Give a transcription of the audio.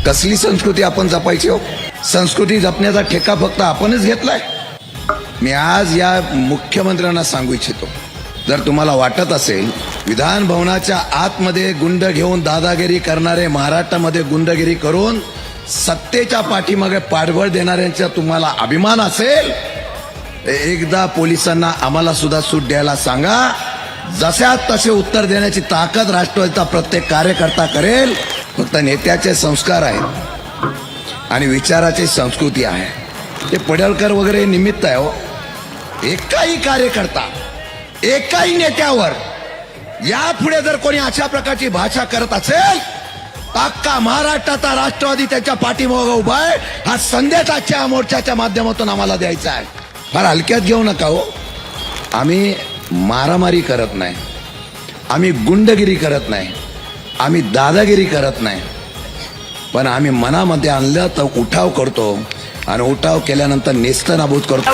कसली संस्कृती आपण जपायची हो? संस्कृती जपण्याचा ठेका फक्त आपणच घेतलाय. मी आज या मुख्यमंत्र्यांना सांगू इच्छितो, जर तुम्हाला वाटत असेल विधान भवनाच्या आतमध्ये गुंड घेऊन दादागिरी करणारे, महाराष्ट्रामध्ये गुंडगिरी करून सत्तेच्या पाठीमागे पाठबळ देणाऱ्यांचा तुम्हाला अभिमान असेल, एकदा पोलिसांना आम्हाला सुद्धा सूट द्यायला सांगा. जशा तसे उत्तर देण्याची ताकद राष्ट्रवादीचा प्रत्येक कार्यकर्ता करेल. फक्त नेत्याचे संस्कार आहेत आणि विचाराची संस्कृती आहे. ते पडळकर वगैरे निमित्त आहे हो. एकाही कार्यकर्ता, एकाही नेत्यावर यापुढे जर कोणी अशा प्रकारची भाषा करत असेल, अख्खा महाराष्ट्राचा राष्ट्रवादी त्याच्या पाठीमागे उभा आहे. हा संदेश आजच्या मोर्चाच्या माध्यमातून आम्हाला द्यायचा आहे. फार हलक्यात घेऊ नका हो. आम्ही मारामारी करत नाही, आम्ही गुंडगिरी करत नाही, आम्ही दादागिरी करत नाही. पण आम्ही मनामध्ये आणलं तर उठाव करतो आणि उठाव केल्यानंतर नेस्तनाबूत करतो.